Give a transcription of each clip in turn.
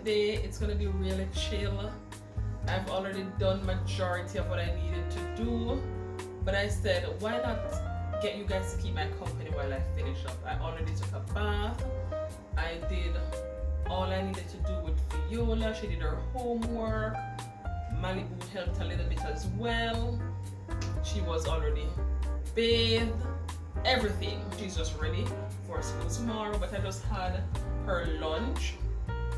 today it's gonna be really chill. I've already done majority of what I needed to do, but I said why not get you guys to keep my company while I finish up. I already took a bath. I did all I needed to do with Viola. She did her homework. Malibu helped a little bit as well. She was already bathed. Everything. She's just ready for school tomorrow, but I just had her lunch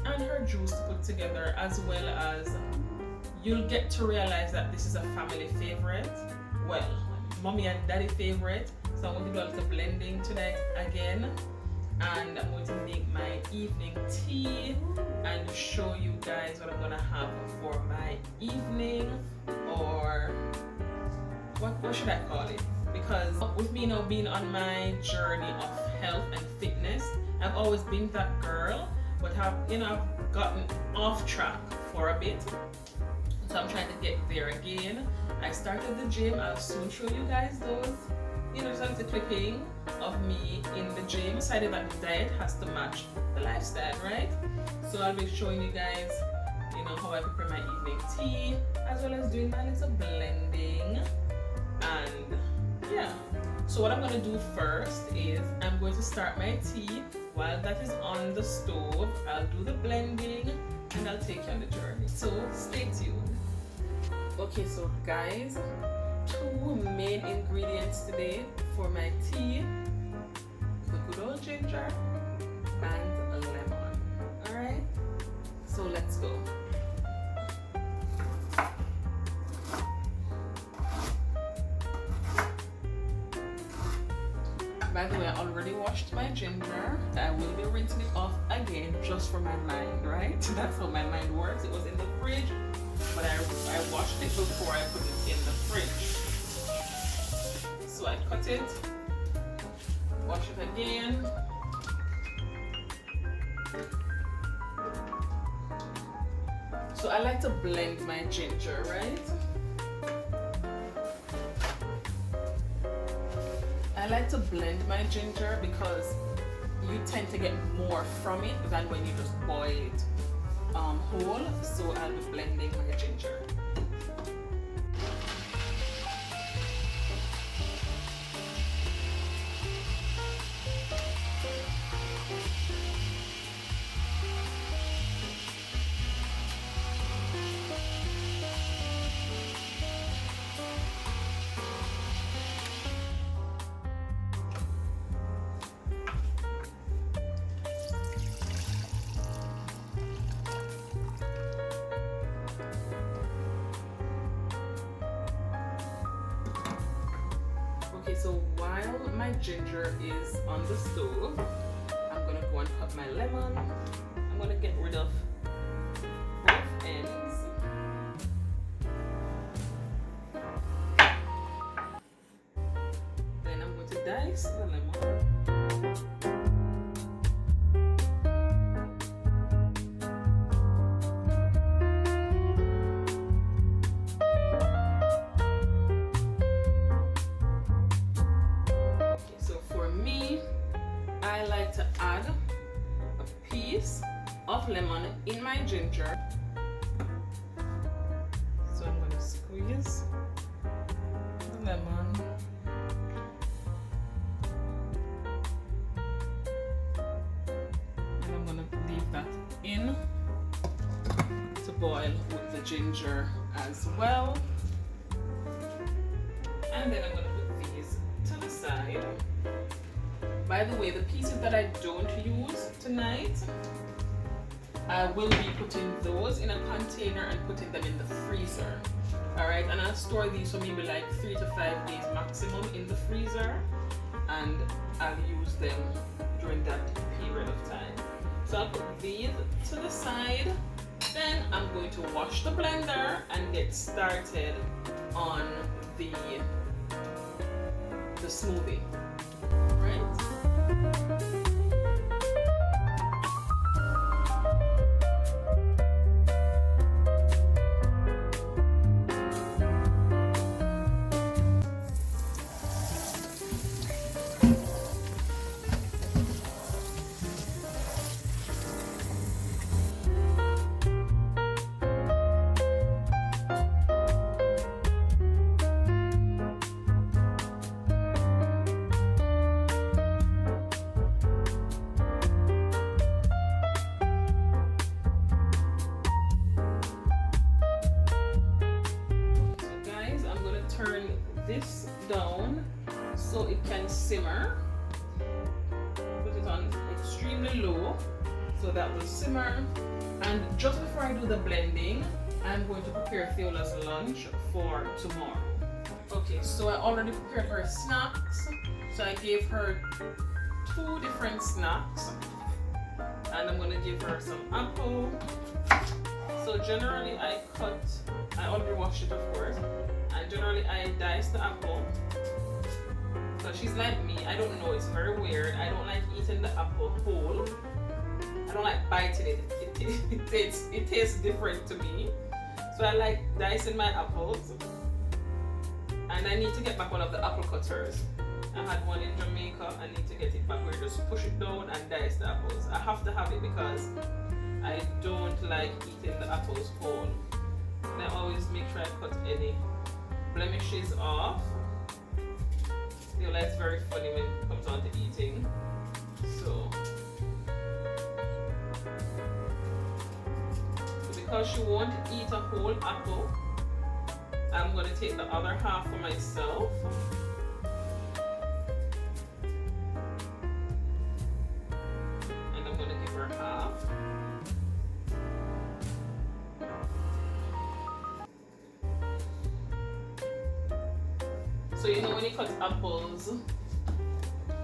and her juice to put together, as well as you'll get to realize that this is a family favorite. Well, mommy and daddy favorite. So I'm going to do a little blending tonight again, and I'm going to make my evening tea and show you guys what I'm going to have for my evening, or what should I call it? Because with me now being on my journey of health and fitness, I've always been that girl, but I've gotten off track for a bit. So I'm trying to get there again. I started the gym. I'll soon show you guys those, some clipping of me in the gym. Decided that the diet has to match the lifestyle, right? So I'll be showing you guys, how I prepare my evening tea, as well as doing my little blending. And yeah, so what I'm going to do first is I'm going to start my tea. While that is on the stove, I'll do the blending and I'll take you on the journey. So stay tuned. Okay, so guys, 2 main ingredients today for my tea: the good old ginger and a lemon. Alright, so let's go. By the way, I already washed my ginger. I will be rinsing it off again just for my mind, right? That's how my mind works. It was in the fridge, but I washed it before I put it in the fridge. So I cut it, wash it again. So I like to blend my ginger, right? I like to blend my ginger because you tend to get more from it than when you just boil it whole. So I'll be blending my ginger. Okay, so while my ginger is on the stove, I'm gonna go and cut my lemon. I'm gonna get rid of both ends. Then I'm going to dice the lemon. I like to add a piece of lemon in my ginger. So I'm going to squeeze the lemon. And I'm going to leave that in to boil with the ginger as well. And then I'm going to put these to the side. By the way, the pieces that I don't use tonight, I will be putting those in a container and putting them in the freezer. Alright, and I'll store these for maybe like 3 to 5 days maximum in the freezer, and I'll use them during that period of time. So I'll put these to the side. Then I'm going to wash the blender and get started on the smoothie. Right? this down so it can simmer. Put it on extremely low so that will simmer. And just before I do the blending, I'm going to prepare Theola's lunch for tomorrow. Okay, so I already prepared her snacks. So I gave her 2 different snacks. And I'm going to give her some apple. So generally I already washed it of course. And generally I dice the apple. So she's like me, I don't know, it's very weird. I don't like eating the apple whole. I don't like biting it. It tastes different to me. So I like dicing my apples. And I need to get back one of the apple cutters. I had one in Jamaica. I need to get it back where you just push it down and dice the apples. I have to have it because I don't like eating the apples whole. And I always make sure I cut any blemishes off. Viola is very funny when it comes on to eating. So because she won't eat a whole apple, I'm going to take the other half for myself. And I'm going to give her half. So you know when you cut apples,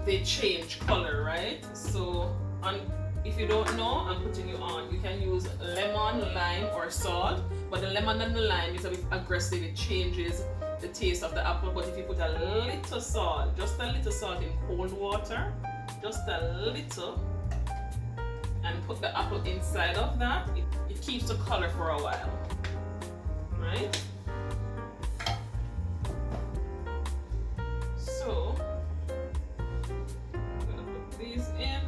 they change color, right? So if you don't know, I'm putting you on. You can use lemon, lime, or salt. But the lemon and the lime is a bit aggressive. It changes the taste of the apple. But if you put a little salt, just a little salt in cold water, just a little, and put the apple inside of that, it keeps the color for a while, right? So, I'm gonna put these in.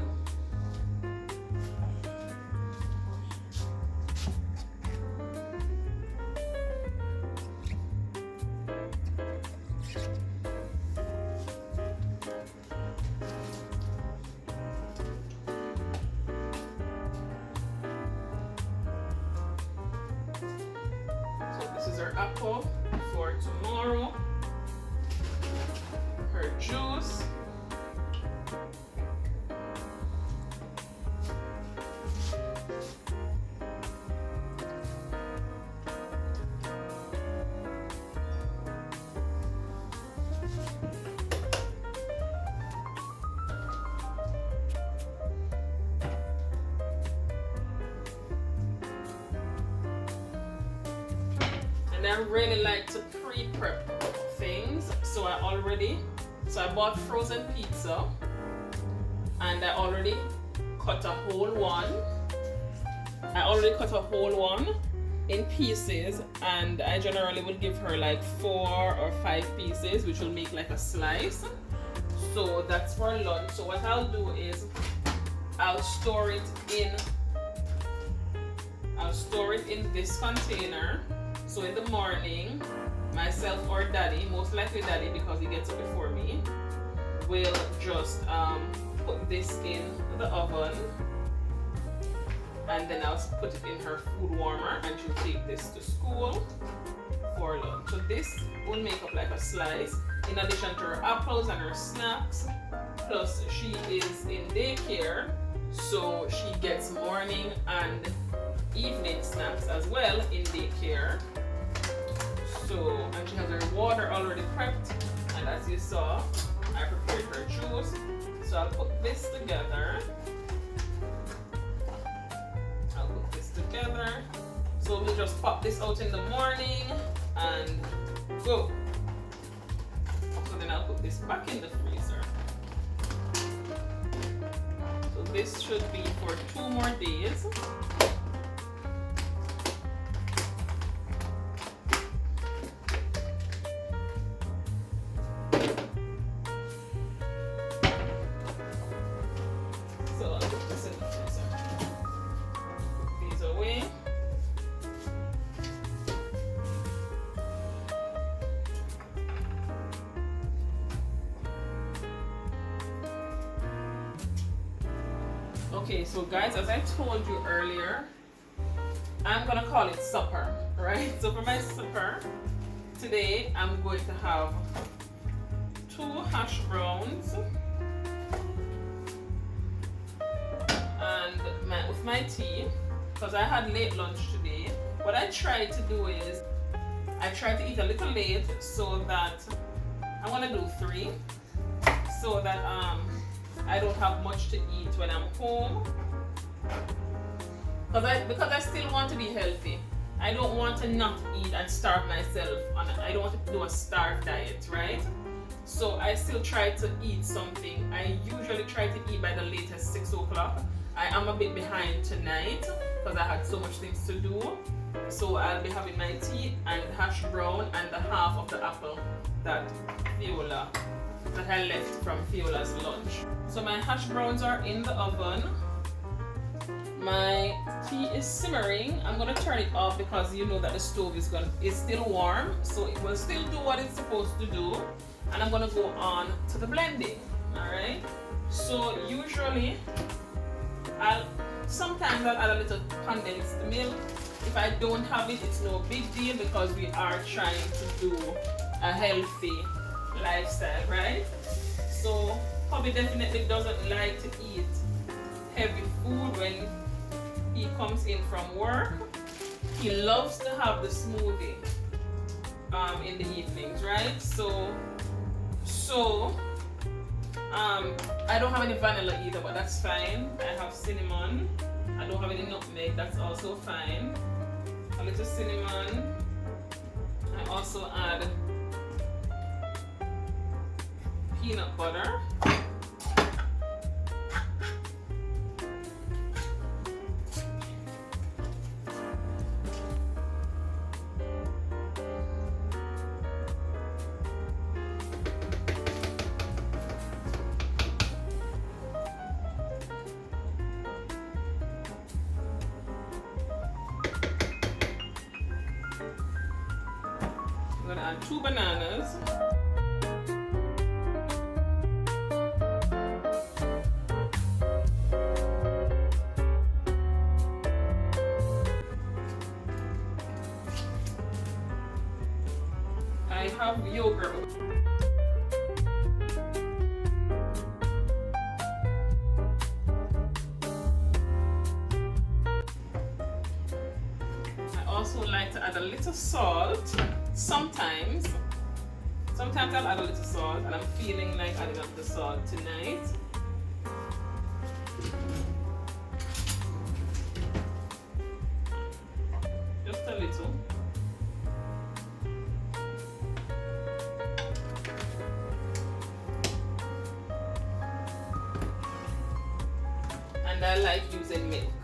This is her apple for tomorrow. Her juice. And I really like to pre-prep things, so I bought frozen pizza and I already cut a whole one. In pieces, and I generally would give her like 4 or 5 pieces, which will make like a slice. So that's for lunch. So what I'll do is I'll store it in this container. So in the morning, myself or daddy, most likely daddy because he gets up before me, will just put this in the oven, and then I'll put it in her food warmer and she'll take this to school for lunch. So this will make up like a slice in addition to her apples and her snacks. Plus she is in daycare, so she gets morning and evening snacks as well in daycare. So, and she has her water already prepped, and as you saw, I prepared her juice. So I'll put this together. So we'll just pop this out in the morning and go. So then I'll put this back in the freezer. So this should be for 2 more days. So I'll put this in the freezer. Put these away. Okay, so guys, as I told you earlier, I'm gonna call it supper, right? So for my supper today I'm going to have 2 hash browns and with my tea, because I had late lunch today. What I try to do is I try to eat a little late so that I want to do 3 so that I don't have much to eat when I'm home, because I still want to be healthy. I don't want to not eat and starve myself. I don't want to do a starve diet, right? So I still try to eat something. I usually try to eat by the latest 6 o'clock. I am a bit behind tonight because I had so much things to do. So I'll be having my tea and hash brown and the half of the apple that I left from Fiola's lunch. So my hash browns are in the oven. My tea is simmering. I'm gonna turn it off because you know that the stove is still warm, so it will still do what it's supposed to do. And I'm gonna go on to the blending. Alright. So usually sometimes I'll add a little condensed milk. If I don't have it, it's no big deal because we are trying to do a healthy lifestyle, right? So hubby definitely doesn't like to eat heavy food when he comes in from work. He loves to have the smoothie in the evenings, right? So I don't have any vanilla either, but that's fine. I have cinnamon. I don't have any nutmeg, that's also fine. A little cinnamon. I also add peanut butter. I'm gonna add 2 bananas. I have yogurt. I also like to add a little salt. Sometimes I'll add a little salt, and I'm feeling like adding up the salt tonight. Just a little. And I like using milk.